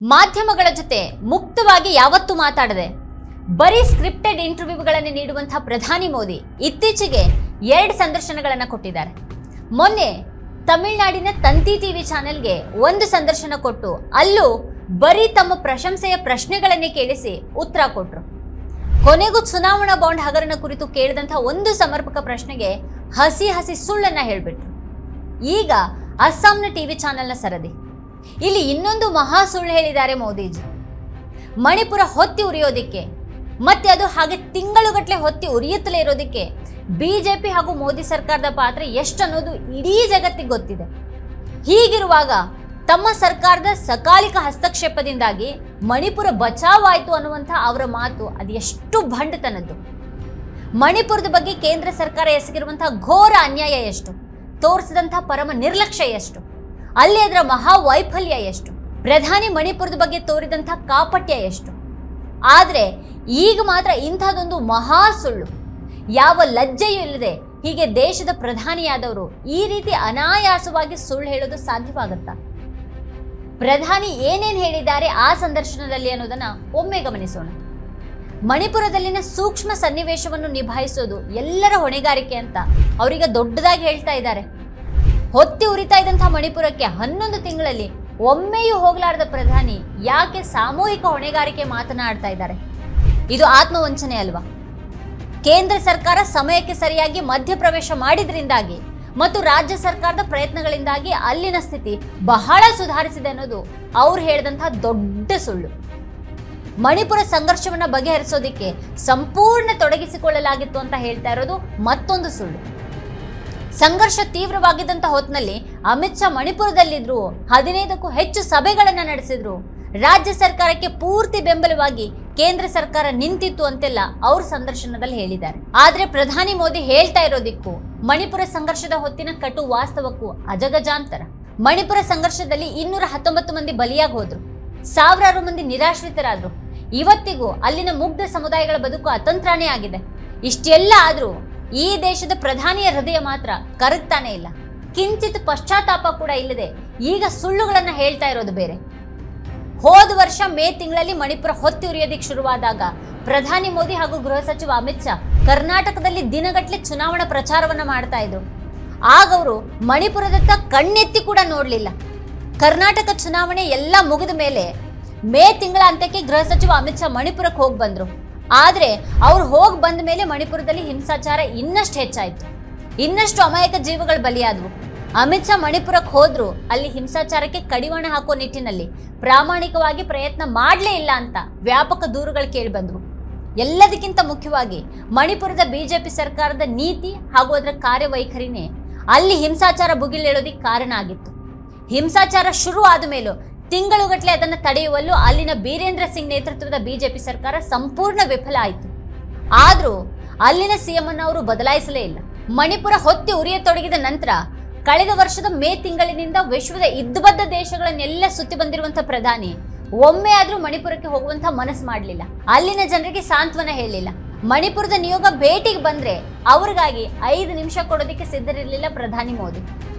ಮಾಧ್ಯಮಗಳ ಜೊತೆ ಮುಕ್ತವಾಗಿ ಯಾವತ್ತೂ ಮಾತಾಡದೆ ಬರೀ ಸ್ಕ್ರಿಪ್ಟೆಡ್ ಇಂಟರ್ವ್ಯೂಗಳನ್ನು ನೀಡುವಂತಹ ಪ್ರಧಾನಿ ಮೋದಿ ಇತ್ತೀಚೆಗೆ 2 ಸಂದರ್ಶನಗಳನ್ನು ಕೊಟ್ಟಿದ್ದಾರೆ. ಮೊನ್ನೆ ತಮಿಳುನಾಡಿನ ತಂತಿ ಟಿವಿ ಚಾನೆಲ್ಗೆ ಒಂದು ಸಂದರ್ಶನ ಕೊಟ್ಟು ಅಲ್ಲೂ ಬರೀ ತಮ್ಮ ಪ್ರಶಂಸೆಯ ಪ್ರಶ್ನೆಗಳನ್ನೇ ಕೇಳಿಸಿ ಉತ್ತರ ಕೊಟ್ಟರು. ಕೊನೆಗೂ ಚುನಾವಣಾ ಬಾಂಡ್ ಹಗರಣ ಕುರಿತು ಕೇಳಿದಂತಹ ಒಂದು ಸಮರ್ಪಕ ಪ್ರಶ್ನೆಗೆ ಹಸಿ ಸುಳ್ಳನ್ನ ಹೇಳಿಬಿಟ್ರು. ಈಗ ಅಸ್ಸಾಂನ ಟಿವಿ ಚಾನೆಲ್ನ ಸರದಿ. ಇಲ್ಲಿ ಇನ್ನೊಂದು ಮಹಾ ಸುಳ್ಳು ಹೇಳಿದ್ದಾರೆ ಮೋದಿಜಿ. ಮಣಿಪುರ ಹೊತ್ತಿ ಉರಿಯೋದಿಕ್ಕೆ ಮತ್ತೆ ಅದು ಹಾಗೆ ತಿಂಗಳುಗಟ್ಟಲೆ ಹೊತ್ತಿ ಉರಿಯುತ್ತಲೇ ಇರೋದಕ್ಕೆ ಬಿಜೆಪಿ ಹಾಗೂ ಮೋದಿ ಸರ್ಕಾರದ ಪಾತ್ರ ಎಷ್ಟು ಅನ್ನೋದು ಇಡೀ ಜಗತ್ತಿಗೆ ಗೊತ್ತಿದೆ. ಹೀಗಿರುವಾಗ ತಮ್ಮ ಸರ್ಕಾರದ ಸಕಾಲಿಕ ಹಸ್ತಕ್ಷೇಪದಿಂದಾಗಿ ಮಣಿಪುರ ಬಚಾವಾಯಿತು ಅನ್ನುವಂಥ ಅವರ ಮಾತು ಅದು ಎಷ್ಟು ಭಂಡತನದ್ದು. ಮಣಿಪುರದ ಬಗ್ಗೆ ಕೇಂದ್ರ ಸರ್ಕಾರ ಎಸಗಿರುವಂತಹ ಘೋರ ಅನ್ಯಾಯ ಎಷ್ಟು, ತೋರಿಸಿದಂತಹ ಪರಮ ನಿರ್ಲಕ್ಷ್ಯ ಎಷ್ಟು, ಅಲ್ಲಿ ಅದರ ಮಹಾ ವೈಫಲ್ಯ ಎಷ್ಟು, ಪ್ರಧಾನಿ ಮಣಿಪುರದ ಬಗ್ಗೆ ತೋರಿದಂಥ ಕಾಪಟ್ಯ ಎಷ್ಟು. ಆದರೆ ಈಗ ಮಾತ್ರ ಇಂಥದ್ದೊಂದು ಮಹಾ ಸುಳ್ಳು, ಯಾವ ಲಜ್ಜೆಯೂ ಇಲ್ಲದೆ ಹೀಗೆ ದೇಶದ ಪ್ರಧಾನಿಯಾದವರು ಈ ರೀತಿ ಅನಾಯಾಸವಾಗಿ ಸುಳ್ಳು ಹೇಳೋದು ಸಾಧ್ಯವಾಗುತ್ತಾ? ಪ್ರಧಾನಿ ಏನೇನು ಹೇಳಿದ್ದಾರೆ ಆ ಸಂದರ್ಶನದಲ್ಲಿ ಅನ್ನೋದನ್ನ ಒಮ್ಮೆ ಗಮನಿಸೋಣ. ಮಣಿಪುರದಲ್ಲಿನ ಸೂಕ್ಷ್ಮ ಸನ್ನಿವೇಶವನ್ನು ನಿಭಾಯಿಸೋದು ಎಲ್ಲರ ಹೊಣೆಗಾರಿಕೆ ಅಂತ ಅವರೀಗ ದೊಡ್ಡದಾಗಿ ಹೇಳ್ತಾ ಇದ್ದಾರೆ. ಹೊತ್ತಿ ಉರಿತಾ ಇದ್ದಂತಹ ಮಣಿಪುರಕ್ಕೆ 11 ತಿಂಗಳಲ್ಲಿ ಒಮ್ಮೆಯೂ ಹೋಗಲಾರದ ಪ್ರಧಾನಿ ಯಾಕೆ ಸಾಮೂಹಿಕ ಹೊಣೆಗಾರಿಕೆ ಮಾತನಾಡ್ತಾ ಇದ್ದಾರೆ? ಇದು ಆತ್ಮವಂಚನೆ ಅಲ್ವಾ? ಕೇಂದ್ರ ಸರ್ಕಾರ ಸಮಯಕ್ಕೆ ಸರಿಯಾಗಿ ಮಧ್ಯಪ್ರವೇಶ ಮಾಡಿದ್ರಿಂದಾಗಿ ಮತ್ತು ರಾಜ್ಯ ಸರ್ಕಾರದ ಪ್ರಯತ್ನಗಳಿಂದಾಗಿ ಅಲ್ಲಿನ ಸ್ಥಿತಿ ಬಹಳ ಸುಧಾರಿಸಿದೆ ಅನ್ನೋದು ಅವ್ರು ಹೇಳಿದಂತಹ ದೊಡ್ಡ ಸುಳ್ಳು. ಮಣಿಪುರ ಸಂಘರ್ಷವನ್ನ ಬಗೆಹರಿಸೋದಿಕ್ಕೆ ಸಂಪೂರ್ಣ ತೊಡಗಿಸಿಕೊಳ್ಳಲಾಗಿತ್ತು ಅಂತ ಹೇಳ್ತಾ ಇರೋದು ಮತ್ತೊಂದು ಸುಳ್ಳು. ಸಂಘರ್ಷ ತೀವ್ರವಾಗಿದ್ದಂಥ ಹೊತ್ತಿನಲ್ಲಿ ಅಮಿತ್ ಶಾ ಮಣಿಪುರದಲ್ಲಿದ್ರು, 15ಕ್ಕೂ ಹೆಚ್ಚು ಸಭೆಗಳನ್ನು ನಡೆಸಿದ್ರು, ರಾಜ್ಯ ಸರ್ಕಾರಕ್ಕೆ ಪೂರ್ತಿ ಬೆಂಬಲವಾಗಿ ಕೇಂದ್ರ ಸರ್ಕಾರ ನಿಂತಿತ್ತು ಅಂತೆಲ್ಲ ಅವ್ರ ಸಂದರ್ಶನದಲ್ಲಿ ಹೇಳಿದ್ದಾರೆ. ಆದ್ರೆ ಪ್ರಧಾನಿ ಮೋದಿ ಹೇಳ್ತಾ ಇರೋದಿಕ್ಕೂ ಮಣಿಪುರ ಸಂಘರ್ಷದ ಹೊತ್ತಿನ ಕಟು ವಾಸ್ತವಕ್ಕೂ ಅಜಗಜಾಂತರ. ಮಣಿಪುರ ಸಂಘರ್ಷದಲ್ಲಿ 219 ಮಂದಿ ಬಲಿಯಾಗಿ ಹೋದ್ರು, ಸಾವಿರಾರು ಮಂದಿ ನಿರಾಶ್ರಿತರಾದ್ರು. ಇವತ್ತಿಗೂ ಅಲ್ಲಿನ ಮುಗ್ಧ ಸಮುದಾಯಗಳ ಬದುಕು ಅತಂತ್ರಾನೇ ಆಗಿದೆ. ಇಷ್ಟೆಲ್ಲ ಆದ್ರೂ ಈ ದೇಶದ ಪ್ರಧಾನಿಯ ಹೃದಯ ಮಾತ್ರ ಕರಗ್ತಾನೆ ಇಲ್ಲ. ಕಿಂಚಿತ್ ಪಶ್ಚಾತ್ತಾಪ ಕೂಡ ಇಲ್ಲದೆ ಈಗ ಸುಳ್ಳುಗಳನ್ನ ಹೇಳ್ತಾ ಇರೋದು ಬೇರೆ. ಹೋದ ವರ್ಷ ಮೇ ತಿಂಗಳಲ್ಲಿ ಮಣಿಪುರ ಹೊತ್ತಿ ಉರಿಯೋದಿಕ್ಕೆ ಶುರುವಾದಾಗ ಪ್ರಧಾನಿ ಮೋದಿ ಹಾಗೂ ಗೃಹ ಸಚಿವ ಅಮಿತ್ ಶಾ ಕರ್ನಾಟಕದಲ್ಲಿ ದಿನಗಟ್ಟಲೆ ಚುನಾವಣಾ ಪ್ರಚಾರವನ್ನ ಮಾಡ್ತಾ ಇದ್ರು. ಆಗ ಅವರು ಮಣಿಪುರದತ್ತ ಕಣ್ಣೆತ್ತಿ ಕೂಡ ನೋಡ್ಲಿಲ್ಲ. ಕರ್ನಾಟಕ ಚುನಾವಣೆ ಎಲ್ಲ ಮುಗಿದ ಮೇಲೆ ಮೇ ತಿಂಗಳ ಅಂತ್ಯಕ್ಕೆ ಗೃಹ ಸಚಿವ ಅಮಿತ್ ಶಾ ಮಣಿಪುರಕ್ಕೆ ಹೋಗಿ ಬಂದ್ರು. ಆದ್ರೆ ಅವ್ರು ಹೋಗಿ ಬಂದ ಮೇಲೆ ಮಣಿಪುರದಲ್ಲಿ ಹಿಂಸಾಚಾರ ಇನ್ನಷ್ಟು ಹೆಚ್ಚಾಯ್ತು, ಇನ್ನಷ್ಟು ಅಮಾಯಕ ಜೀವಗಳು ಬಲಿಯಾದವು. ಅಮಿತ್ ಶಾ ಮಣಿಪುರಕ್ಕೆ ಹೋದ್ರು, ಅಲ್ಲಿ ಹಿಂಸಾಚಾರಕ್ಕೆ ಕಡಿವಾಣ ಹಾಕೋ ನಿಟ್ಟಿನಲ್ಲಿ ಪ್ರಾಮಾಣಿಕವಾಗಿ ಪ್ರಯತ್ನ ಮಾಡಲೇ ಇಲ್ಲ ಅಂತ ವ್ಯಾಪಕ ದೂರುಗಳು ಕೇಳಿ ಬಂದವು. ಎಲ್ಲದಕ್ಕಿಂತ ಮುಖ್ಯವಾಗಿ ಮಣಿಪುರದ ಬಿಜೆಪಿ ಸರ್ಕಾರದ ನೀತಿ ಹಾಗೂ ಅದರ ಕಾರ್ಯವೈಖರಿನೇ ಅಲ್ಲಿ ಹಿಂಸಾಚಾರ ಭುಗಿಲೇಳೋದಿಕ್ಕೆ ಕಾರಣ ಆಗಿತ್ತು. ಹಿಂಸಾಚಾರ ಶುರು ಆದ ಮೇಲೂ ತಿಂಗಳುಗಟ್ಟಲೆ ಅದನ್ನು ತಡೆಯುವಲ್ಲೂ ಅಲ್ಲಿನ ಬೀರೇಂದ್ರ ಸಿಂಗ್ ನೇತೃತ್ವದ ಬಿಜೆಪಿ ಸರ್ಕಾರ ಸಂಪೂರ್ಣ ವಿಫಲ ಆಯಿತು. ಆದರೂ ಅಲ್ಲಿನ ಸಿಎಂ ಅನ್ನು ಅವರು ಬದಲಾಯಿಸಲೇ ಇಲ್ಲ. ಮಣಿಪುರ ಹೊತ್ತಿ ಉರಿಯತೊಡಗಿದ ನಂತರ ಕಳೆದ ವರ್ಷದ ಮೇ ತಿಂಗಳಿನಿಂದ ವಿಶ್ವದ ಇದ್ದಬದ್ದ ದೇಶಗಳನ್ನೆಲ್ಲ ಸುತ್ತಿ ಬಂದಿರುವಂತಹ ಪ್ರಧಾನಿ ಒಮ್ಮೆ ಆದ್ರೂ ಮಣಿಪುರಕ್ಕೆ ಹೋಗುವಂತ ಮನಸ್ಸು ಮಾಡಲಿಲ್ಲ. ಅಲ್ಲಿನ ಜನರಿಗೆ ಸಾಂತ್ವನ ಹೇಳಲಿಲ್ಲ. ಮಣಿಪುರದ ನಿಯೋಗ ಭೇಟಿಗೆ ಬಂದ್ರೆ ಅವ್ರಿಗಾಗಿ 5 ನಿಮಿಷ ಕೊಡೋದಕ್ಕೆ ಸಿದ್ಧರಿರಲಿಲ್ಲ ಪ್ರಧಾನಿ ಮೋದಿ.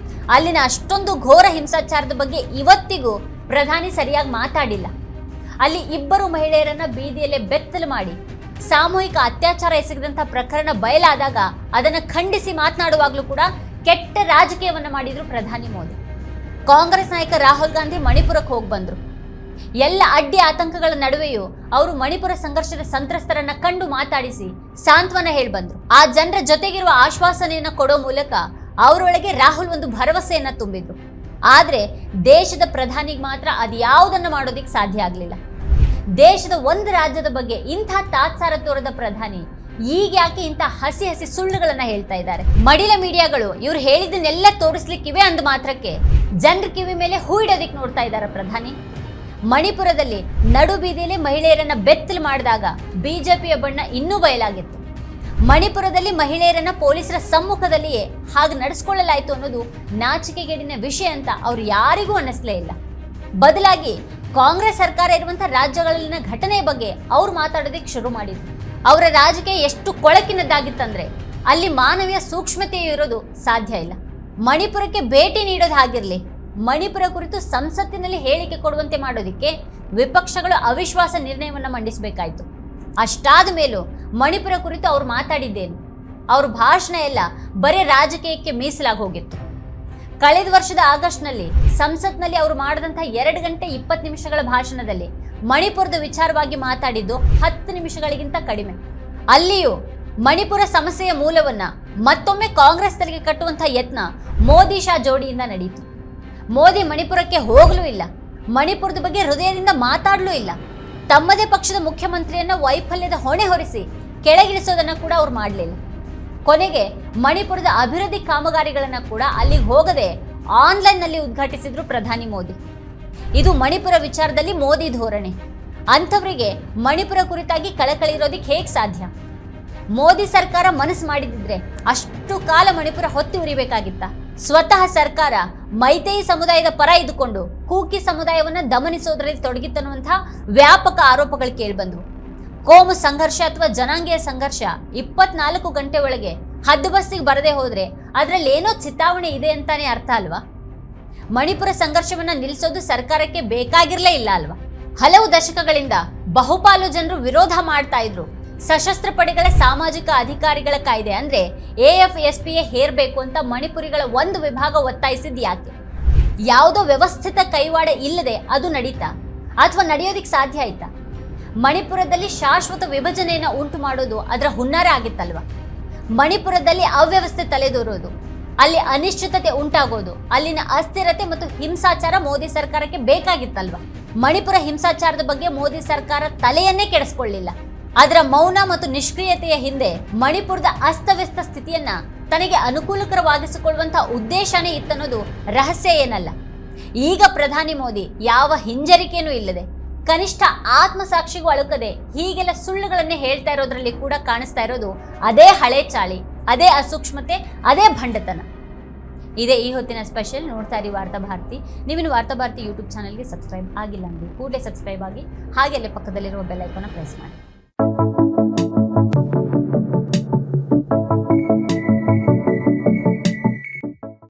ಅಲ್ಲಿನ ಅಷ್ಟೊಂದು ಘೋರ ಹಿಂಸಾಚಾರದ ಬಗ್ಗೆ ಇವತ್ತಿಗೂ ಪ್ರಧಾನಿ ಸರಿಯಾಗಿ ಮಾತಾಡಿಲ್ಲ. ಅಲ್ಲಿ 2 ಮಹಿಳೆಯರನ್ನ ಬೀದಿಯಲ್ಲೇ ಬೆತ್ತಲು ಮಾಡಿ ಸಾಮೂಹಿಕ ಅತ್ಯಾಚಾರ ಎಸಗಿದಂತಹ ಪ್ರಕರಣ ಬಯಲಾದಾಗ ಅದನ್ನ ಖಂಡಿಸಿ ಮಾತನಾಡುವಾಗಲೂ ಕೂಡ ಕೆಟ್ಟ ರಾಜಕೀಯವನ್ನ ಮಾಡಿದ್ರು ಪ್ರಧಾನಿ ಮೋದಿ. ಕಾಂಗ್ರೆಸ್ ನಾಯಕ ರಾಹುಲ್ ಗಾಂಧಿ ಮಣಿಪುರಕ್ಕೆ ಹೋಗಿ ಬಂದ್ರು. ಎಲ್ಲ ಅಡ್ಡಿ ಆತಂಕಗಳ ನಡುವೆಯೂ ಅವರು ಮಣಿಪುರ ಸಂಘರ್ಷದ ಸಂತ್ರಸ್ತರನ್ನ ಕಂಡು ಮಾತಾಡಿಸಿ ಸಾಂತ್ವನ ಹೇಳಿ ಬಂದ್ರು. ಆ ಜನರ ಜೊತೆಗಿರುವ ಆಶ್ವಾಸನೆಯನ್ನ ಕೊಡೋ ಮೂಲಕ ಅವರೊಳಗೆ ರಾಹುಲ್ ಒಂದು ಭರವಸೆಯನ್ನ ತುಂಬಿದ್ರು. ಆದ್ರೆ ದೇಶದ ಪ್ರಧಾನಿಗೆ ಮಾತ್ರ ಅದು ಯಾವುದನ್ನ ಮಾಡೋದಿಕ್ಕೆ ಸಾಧ್ಯ ಆಗ್ಲಿಲ್ಲ. ದೇಶದ ಒಂದು ರಾಜ್ಯದ ಬಗ್ಗೆ ಇಂಥ ತಾತ್ಸಾರ ತೋರದ ಪ್ರಧಾನಿ ಈಗ ಯಾಕೆ ಇಂಥ ಹಸಿ ಸುಳ್ಳುಗಳನ್ನ ಹೇಳ್ತಾ ಇದ್ದಾರೆ? ಮಡಿಲ ಮೀಡಿಯಾಗಳು ಇವ್ರು ಹೇಳಿದ್ದನ್ನೆಲ್ಲ ತೋರಿಸ್ಲಿಕ್ಕಿವೆ ಅಂದ ಮಾತ್ರಕ್ಕೆ ಜನರ ಕಿವಿ ಮೇಲೆ ಹೂ ಇಡೋದಿಕ್ಕೆ ನೋಡ್ತಾ ಇದ್ದಾರೆ ಪ್ರಧಾನಿ. ಮಣಿಪುರದಲ್ಲಿ ನಡು ಬೀದಿಯಲ್ಲಿ ಮಹಿಳೆಯರನ್ನ ಬೆತ್ತಲು ಮಾಡಿದಾಗ ಬಿಜೆಪಿಯ ಬಣ್ಣ ಇನ್ನೂ ಬಯಲಾಗಿತ್ತು. ಮಣಿಪುರದಲ್ಲಿ ಮಹಿಳೆಯರನ್ನ ಪೊಲೀಸರ ಸಮ್ಮುಖದಲ್ಲಿಯೇ ಹಾಗೆ ನಡೆಸ್ಕೊಳ್ಳಲಾಯಿತು ಅನ್ನೋದು ನಾಚಿಕೆಗೇಡಿನ ವಿಷಯ ಅಂತ ಅವ್ರು ಯಾರಿಗೂ ಅನ್ನಿಸ್ಲೇ ಇಲ್ಲ. ಬದಲಾಗಿ ಕಾಂಗ್ರೆಸ್ ಸರ್ಕಾರ ಇರುವಂತಹ ರಾಜ್ಯಗಳಲ್ಲಿನ ಘಟನೆಯ ಬಗ್ಗೆ ಅವ್ರು ಮಾತಾಡೋದಕ್ಕೆ ಶುರು ಮಾಡಿದ್ರು. ಅವರ ರಾಜಕೀಯ ಎಷ್ಟು ಕೊಳಕಿನದ್ದಾಗಿತ್ತಂದ್ರೆ ಅಲ್ಲಿ ಮಾನವೀಯ ಸೂಕ್ಷ್ಮತೆಯೂ ಇರೋದು ಸಾಧ್ಯ ಇಲ್ಲ. ಮಣಿಪುರಕ್ಕೆ ಭೇಟಿ ನೀಡೋದು ಹಾಗಿರ್ಲಿ, ಮಣಿಪುರ ಕುರಿತು ಸಂಸತ್ತಿನಲ್ಲಿ ಹೇಳಿಕೆ ಕೊಡುವಂತೆ ಮಾಡೋದಕ್ಕೆ ವಿಪಕ್ಷಗಳು ಅವಿಶ್ವಾಸ ನಿರ್ಣಯವನ್ನು ಮಂಡಿಸಬೇಕಾಯಿತು. ಅಷ್ಟಾದ ಮೇಲೂ ಮಣಿಪುರ ಕುರಿತು ಅವ್ರು ಮಾತಾಡಿದ್ದೇನು? ಅವ್ರ ಭಾಷಣ ಎಲ್ಲ ಬರೀ ರಾಜಕೀಯಕ್ಕೆ ಮೀಸಲಾಗಿ ಹೋಗಿತ್ತು. ಕಳೆದ ವರ್ಷದ ಆಗಸ್ಟ್ನಲ್ಲಿ ಸಂಸತ್ನಲ್ಲಿ ಅವರು ಮಾಡಿದಂತಹ 2 ಗಂಟೆ 20 ನಿಮಿಷಗಳ ಭಾಷಣದಲ್ಲಿ ಮಣಿಪುರದ ವಿಚಾರವಾಗಿ ಮಾತಾಡಿದ್ದು 10 ನಿಮಿಷಗಳಿಗಿಂತ ಕಡಿಮೆ. ಅಲ್ಲಿಯೂ ಮಣಿಪುರ ಸಮಸ್ಯೆಯ ಮೂಲವನ್ನ ಮತ್ತೊಮ್ಮೆ ಕಾಂಗ್ರೆಸ್ ತಲೆಗೆ ಕಟ್ಟುವಂತಹ ಯತ್ನ ಮೋದಿ ಶಾ ಜೋಡಿಯಿಂದ ನಡೆಯಿತು. ಮೋದಿ ಮಣಿಪುರಕ್ಕೆ ಹೋಗಲೂ ಇಲ್ಲ, ಮಣಿಪುರದ ಬಗ್ಗೆ ಹೃದಯದಿಂದ ಮಾತಾಡಲೂ ಇಲ್ಲ. ತಮ್ಮದೇ ಪಕ್ಷದ ಮುಖ್ಯಮಂತ್ರಿಯನ್ನ ವೈಫಲ್ಯದ ಹೊಣೆ ಹೊರಿಸಿ ಕೆಳಗಿಳಿಸೋದನ್ನ ಕೂಡ ಅವ್ರು ಮಾಡಲಿಲ್ಲ. ಕೊನೆಗೆ ಮಣಿಪುರದ ಅಭಿವೃದ್ಧಿ ಕಾಮಗಾರಿಗಳನ್ನ ಕೂಡ ಅಲ್ಲಿಗೆ ಹೋಗದೆ ಆನ್ಲೈನ್ನಲ್ಲಿ ಉದ್ಘಾಟಿಸಿದ್ರು ಪ್ರಧಾನಿ ಮೋದಿ. ಇದು ಮಣಿಪುರ ವಿಚಾರದಲ್ಲಿ ಮೋದಿ ಧೋರಣೆ. ಅಂಥವರಿಗೆ ಮಣಿಪುರ ಕುರಿತಾಗಿ ಕಳಕಳಿ ಇರೋದಕ್ಕೆ ಹೇಗೆ ಸಾಧ್ಯ? ಮೋದಿ ಸರ್ಕಾರ ಮನಸ್ಸು ಮಾಡಿದ್ರೆ ಅಷ್ಟು ಕಾಲ ಮಣಿಪುರ ಹೊತ್ತಿ ಉರಿಬೇಕಾಗಿತ್ತ? ಸ್ವತಃ ಸರ್ಕಾರ ಮೈತೇಯಿ ಸಮುದಾಯದ ಪರ ಇದ್ದುಕೊಂಡು ಕೂಕಿ ಸಮುದಾಯವನ್ನ ದಮನಿಸೋದ್ರಲ್ಲಿ ತೊಡಗಿತ್ತನ್ನುವಂತಹ ವ್ಯಾಪಕ ಆರೋಪಗಳು ಕೇಳಿಬಂದವು. ಕೋಮು ಸಂಘರ್ಷ ಅಥವಾ ಜನಾಂಗೀಯ ಸಂಘರ್ಷ 24 ಗಂಟೆ ಒಳಗೆ ಹದ್ದುಬಸ್ತಿಗೆ ಬರದೆ ಹೋದ್ರೆ ಅದರಲ್ಲಿ ಏನೋ ಚಿತಾವಣೆ ಇದೆ ಅಂತಾನೆ ಅರ್ಥ ಅಲ್ವಾ? ಮಣಿಪುರ ಸಂಘರ್ಷವನ್ನ ನಿಲ್ಲಿಸೋದು ಸರ್ಕಾರಕ್ಕೆ ಬೇಕಾಗಿರ್ಲೇ ಇಲ್ಲ ಅಲ್ವಾ? ಹಲವು ದಶಕಗಳಿಂದ ಬಹುಪಾಲು ಜನರು ವಿರೋಧ ಮಾಡ್ತಾ ಇದ್ರು ಸಶಸ್ತ್ರ ಪಡೆಗಳ ಸಾಮಾಜಿಕ ಅಧಿಕಾರಿಗಳ ಕಾಯ್ದೆ ಅಂದ್ರೆ AFSPA ಹೇರಬೇಕು ಅಂತ ಮಣಿಪುರಿಗಳ ಒಂದು ವಿಭಾಗ ಒತ್ತಾಯಿಸಿದ್ ಯಾಕೆ? ಯಾವುದೋ ವ್ಯವಸ್ಥಿತ ಕೈವಾಡ ಇಲ್ಲದೆ ಅದು ನಡೀತಾ ಅಥವಾ ನಡೆಯೋದಿಕ್ ಸಾಧ್ಯ ಆಯ್ತಾ? ಮಣಿಪುರದಲ್ಲಿ ಶಾಶ್ವತ ವಿಭಜನೆಯನ್ನ ಉಂಟು ಮಾಡೋದು ಅದರ ಹುನ್ನಾರ ಆಗಿತ್ತಲ್ವಾ? ಮಣಿಪುರದಲ್ಲಿ ಅವ್ಯವಸ್ಥೆ ತಲೆದೋರೋದು, ಅಲ್ಲಿ ಅನಿಶ್ಚಿತತೆ ಉಂಟಾಗೋದು, ಅಲ್ಲಿನ ಅಸ್ಥಿರತೆ ಮತ್ತು ಹಿಂಸಾಚಾರ ಮೋದಿ ಸರ್ಕಾರಕ್ಕೆ ಬೇಕಾಗಿತ್ತಲ್ವಾ? ಮಣಿಪುರ ಹಿಂಸಾಚಾರದ ಬಗ್ಗೆ ಮೋದಿ ಸರ್ಕಾರ ತಲೆಯನ್ನೇ ಕೆಡಿಸ್ಕೊಳ್ಳಿಲ್ಲ. ಅದರ ಮೌನ ಮತ್ತು ನಿಷ್ಕ್ರಿಯತೆಯ ಹಿಂದೆ ಮಣಿಪುರದ ಅಸ್ತವ್ಯಸ್ತ ಸ್ಥಿತಿಯನ್ನ ತನಗೆ ಅನುಕೂಲಕರವಾಗಿಸಿಕೊಳ್ಳುವಂತಹ ಉದ್ದೇಶನೇ ಇತ್ತನ್ನೋದು ರಹಸ್ಯ ಏನಲ್ಲ. ಈಗ ಪ್ರಧಾನಿ ಮೋದಿ ಯಾವ ಹಿಂಜರಿಕೆಯೂ ಇಲ್ಲದೆ ಕನಿಷ್ಠ ಆತ್ಮಸಾಕ್ಷಿಗೂ ಅಳುಕದೆ ಹೀಗೆಲ್ಲ ಸುಳ್ಳುಗಳನ್ನೇ ಹೇಳ್ತಾ ಇರೋದ್ರಲ್ಲಿ ಕೂಡ ಕಾಣಿಸ್ತಾ ಇರೋದು ಅದೇ ಹಳೆ ಚಾಳಿ, ಅದೇ ಅಸೂಕ್ಷ್ಮತೆ, ಅದೇ ಭಂಡತನ. ಇದೇ ಈ ಹೊತ್ತಿನ ಸ್ಪೆಷಲ್. ನೋಡ್ತಾ ಇರಿ ವಾರ್ತಾ ಭಾರತಿ. ನೀವಿನ್ನು ವಾರ್ತಾ ಭಾರತಿ ಯೂಟ್ಯೂಬ್ ಚಾನಲ್ಗೆ ಸಬ್ಸ್ಕ್ರೈಬ್ ಆಗಿಲ್ಲ ಅಂದ್ರೆ ಕೂಡಲೇ ಸಬ್ಸ್ಕ್ರೈಬ್ ಆಗಿ, ಹಾಗೆ ಅಲ್ಲೇ ಪಕ್ಕದಲ್ಲಿರುವ ಬೆಲ್ ಐಕಾನ್ ಪ್ರೆಸ್ ಮಾಡಿ.